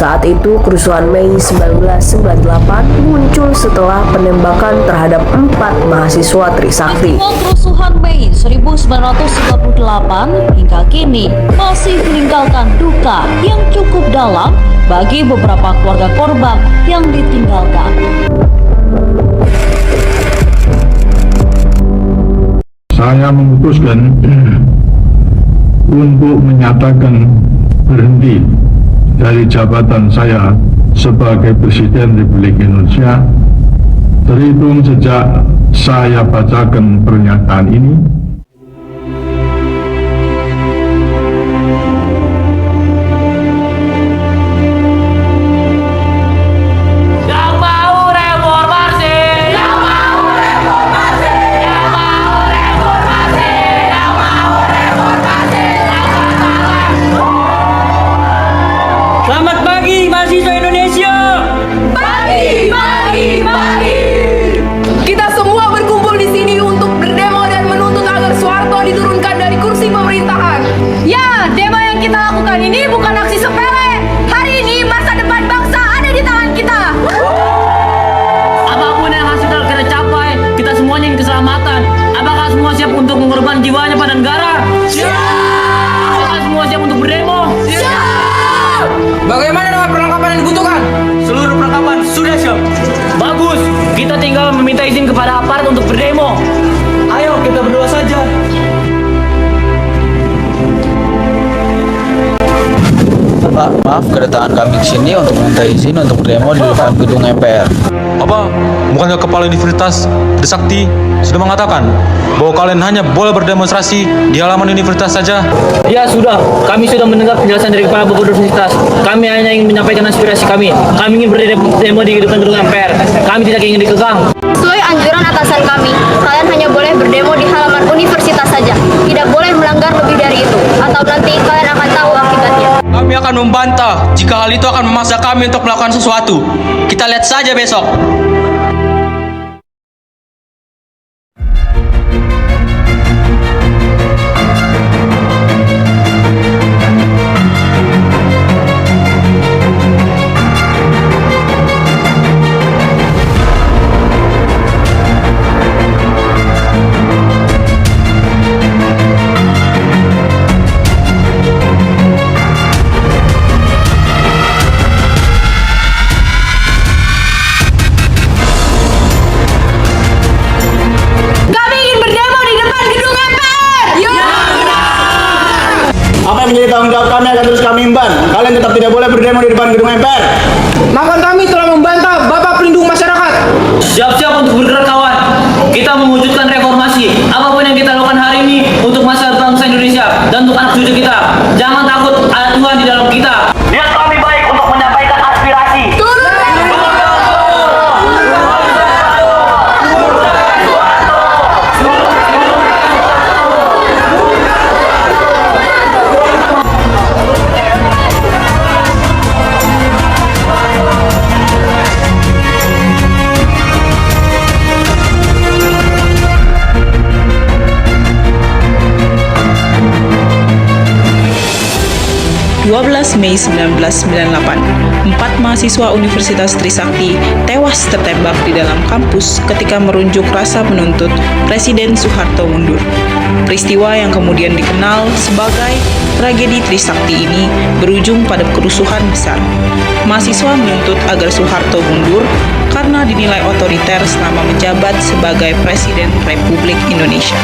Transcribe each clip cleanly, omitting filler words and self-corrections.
Saat itu kerusuhan Mei 1998 muncul setelah penembakan terhadap 4 mahasiswa Trisakti. Kerusuhan Mei 1998 hingga kini masih meninggalkan duka yang cukup dalam bagi beberapa keluarga korban yang ditinggalkan. Saya memutuskan untuk menyatakan berhenti dari jabatan saya sebagai Presiden Republik Indonesia terhitung sejak saya bacakan pernyataan ini. Selamat pagi mahasiswa Indonesia. Pagi. Kita semua berkumpul di sini untuk berdemo dan menuntut agar Soeharto diturunkan dari kursi pemerintahan. Ya, demo yang kita lakukan ini bukan aksi sepele. Hari ini masa depan bangsa ada di tangan kita. Apapun yang sudah kita capai, kita semuanya ingin keselamatan. Apakah semua siap untuk mengorbankan jiwanya pada negara? Siap. Apakah semua siap untuk berdemo? Siap. Bagaimana dengan perlengkapan yang dibutuhkan? Seluruh perlengkapan sudah siap. Bagus, kita tinggal meminta izin kepada aparat untuk berdemo. Ayo kita berdoa saja. Pak, maaf kedatangan kami ke sini untuk meminta izin untuk berdemo di depan gedung MPR. Apa? Bukankah Kepala Universitas Trisakti sudah mengatakan bahwa kalian hanya boleh berdemonstrasi di halaman universitas saja? Ya sudah, kami sudah mendengar penjelasan dari Kepala Bogor Universitas. Kami hanya ingin menyampaikan aspirasi kami. Kami ingin berdemo di depan gedung MPR. Kami tidak ingin dikekang. Sesuai anjuran atasan kami, kalian hanya boleh berdemo di halaman universitas saja. Tidak boleh melanggar lebih dari itu. Atau nanti kalian akan tahu akibatnya. Kami akan membantah jika hal itu akan memaksa kami untuk melakukan sesuatu. Kita lihat saja besok. Apa yang menjadi tanggung jawab kami akan terus kami imban. Kalian tetap tidak boleh berdemo di depan gedung MPR. Maka kami telah membantah Bapak Pelindung Masyarakat. Siap-siap untuk bergerak kawan. Kita mewujudkan reformasi. Apapun yang kita lakukan hari ini untuk masa bangsa Indonesia dan untuk anak cucu kita. Jangan takut, ada Tuhan di dalam kita. Niat kami baik untuk menyampaikan aspirasi. Mei 1998, 4 mahasiswa Universitas Trisakti tewas tertembak di dalam kampus ketika merunjuk rasa menuntut Presiden Soeharto mundur. Peristiwa yang kemudian dikenal sebagai tragedi Trisakti ini berujung pada kerusuhan besar. Mahasiswa menuntut agar Soeharto mundur karena dinilai otoriter selama menjabat sebagai Presiden Republik Indonesia.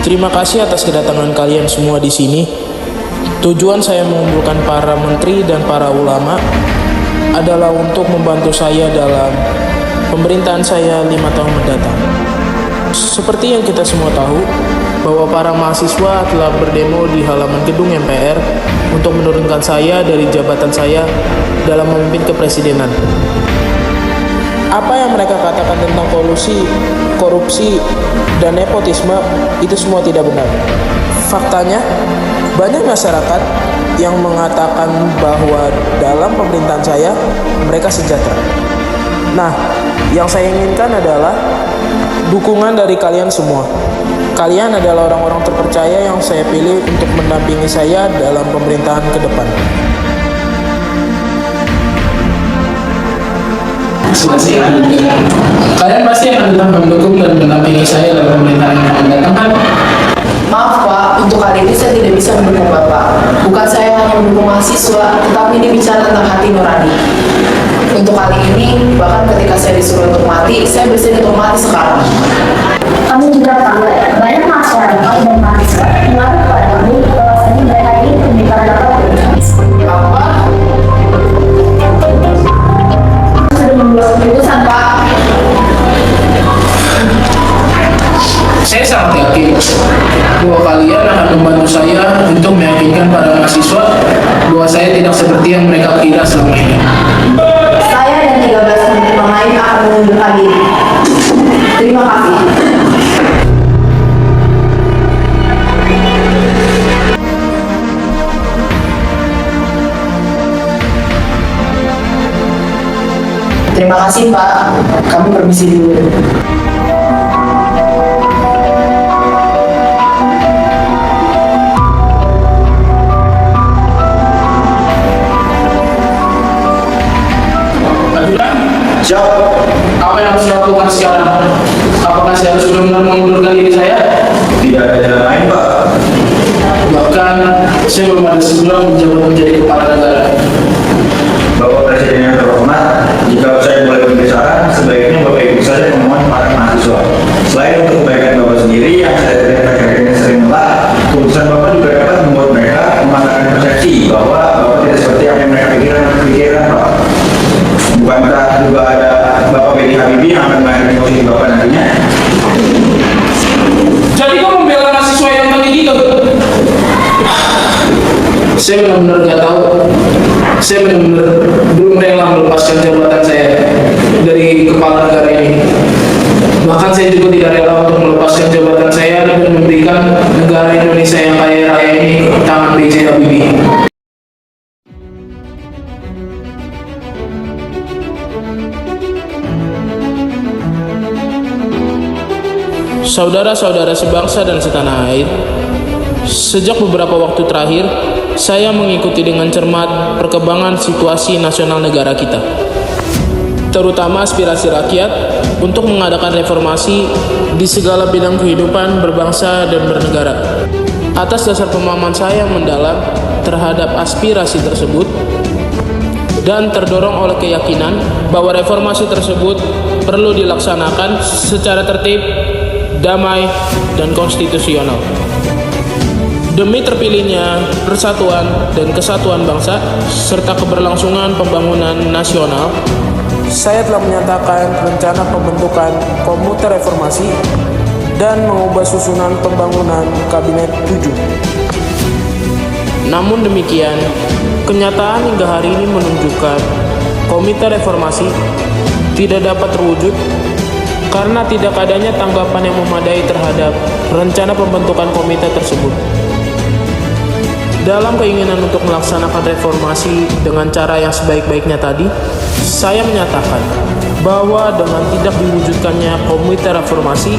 Terima kasih atas kedatangan kalian semua di sini. Tujuan saya mengumpulkan para menteri dan para ulama adalah untuk membantu saya dalam pemerintahan saya 5 tahun mendatang. Seperti yang kita semua tahu, bahwa para mahasiswa telah berdemo di halaman gedung MPR untuk menurunkan saya dari jabatan saya dalam memimpin kepresidenan. Apa yang mereka katakan tentang kolusi, korupsi, dan nepotisme itu semua tidak benar. Faktanya, banyak masyarakat yang mengatakan bahwa dalam pemerintahan saya mereka sejahtera. Nah, yang saya inginkan adalah dukungan dari kalian semua. Kalian adalah orang-orang terpercaya yang saya pilih untuk mendampingi saya dalam pemerintahan ke depan. Kalian pasti akan tetap mendukung dan mendampingi saya dalam pemerintahan yang akan datang, kan? Maaf Pak, untuk kali ini saya tidak bisa mendukung Bapak. Bukan saya hanya mendukung mahasiswa, tetapi ini bicara tentang hati nurani. Untuk kali ini, bahkan ketika saya disuruh untuk mati, saya bersedia untuk mati sekarang. Kami juga tahu banyak masyarakat dan mahasiswa mengaku kepada kami bahwasanya mereka ini bukan dapat Apa? Sudah membuat keputusan Pak. Saya sangat yakin bahwa kalian akan membantu saya untuk meyakinkan para mahasiswa bahwa saya tidak seperti yang mereka kira selama ini. Saya dan 13 menteri lain akan mengundurkan diri. Terima kasih. Terima kasih Pak, kami permisi dulu. Siap. Apa yang harus dilakukan sekarang? Apakah saya harus benar-benar mengundurkan diri saya? Tidak ada jalan lain, Pak. Bahkan saya belum ada sebelum menjadi kepala negara. Bapak Presiden yang terhormat, jika saya boleh berbicara, sebaiknya Bapak ikut saja memohon para mahasiswa. Selain untuk kebaikan Bapak sendiri yang saya tidak akhir-akhir ini sering menolak, keputusan Bapak juga dapat membuat mereka mematahkan persepsi bahwa Bapak tidak seperti apa yang mereka pikirkan, Pak. Bukankah juga ada Bapak B.J. Habibie yang akan mengakhiri posisi Bapak nantinya? Jadi kau membela mahasiswa yang tadi gitu? Saya benar-benar nggak tahu. Saya benar-benar belum rela melepaskan jabatan saya dari kepala negara ini. Bahkan saya juga tidak rela untuk melepaskan jabatan saya dan memberikan negara Indonesia yang kaya raya ini ke tangan B.J. Habibie. Saudara-saudara sebangsa dan setanah air, sejak beberapa waktu terakhir, saya mengikuti dengan cermat perkembangan situasi nasional negara kita, terutama aspirasi rakyat untuk mengadakan reformasi di segala bidang kehidupan berbangsa dan bernegara. Atas dasar pemahaman saya yang mendalam terhadap aspirasi tersebut dan terdorong oleh keyakinan bahwa reformasi tersebut perlu dilaksanakan secara tertib, damai, dan konstitusional. Demi terpilihnya persatuan dan kesatuan bangsa serta keberlangsungan pembangunan nasional, saya telah menyatakan rencana pembentukan komite reformasi dan mengubah susunan pembangunan Kabinet 7. Namun demikian, kenyataan hingga hari ini menunjukkan komite reformasi tidak dapat terwujud karena tidak adanya tanggapan yang memadai terhadap rencana pembentukan komite tersebut. Dalam keinginan untuk melaksanakan reformasi dengan cara yang sebaik-baiknya tadi, saya menyatakan bahwa dengan tidak diwujudkannya komite reformasi,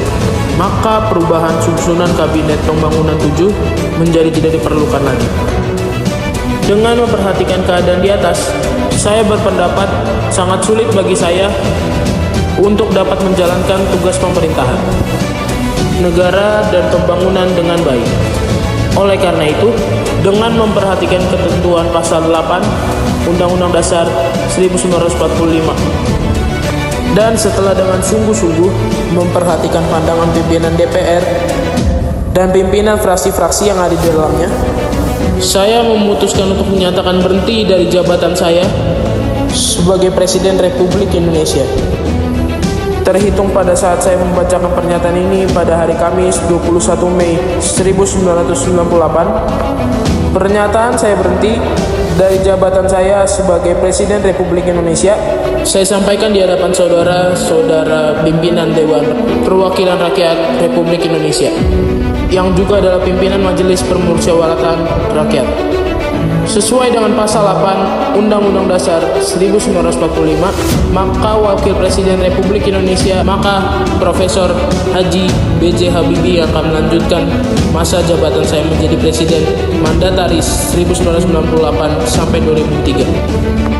maka perubahan susunan Kabinet Pembangunan 7 menjadi tidak diperlukan lagi. Dengan memperhatikan keadaan di atas, saya berpendapat sangat sulit bagi saya untuk dapat menjalankan tugas pemerintahan negara dan pembangunan dengan baik. Oleh karena itu, dengan memperhatikan ketentuan pasal 8 Undang-Undang Dasar 1945 dan setelah dengan sungguh-sungguh memperhatikan pandangan pimpinan DPR dan pimpinan fraksi-fraksi yang ada di dalamnya, saya memutuskan untuk menyatakan berhenti dari jabatan saya sebagai Presiden Republik Indonesia. Terhitung pada saat saya membacakan pernyataan ini pada hari Kamis 21 Mei 1998, pernyataan saya berhenti dari jabatan saya sebagai Presiden Republik Indonesia saya sampaikan di hadapan saudara-saudara pimpinan Dewan Perwakilan Rakyat Republik Indonesia yang juga adalah pimpinan Majelis Permusyawaratan Rakyat. Sesuai dengan pasal 8 Undang-Undang Dasar 1945, maka Wakil Presiden Republik Indonesia, maka Profesor Haji B.J. Habibie yang akan melanjutkan masa jabatan saya menjadi Presiden Mandataris 1998 sampai 2003.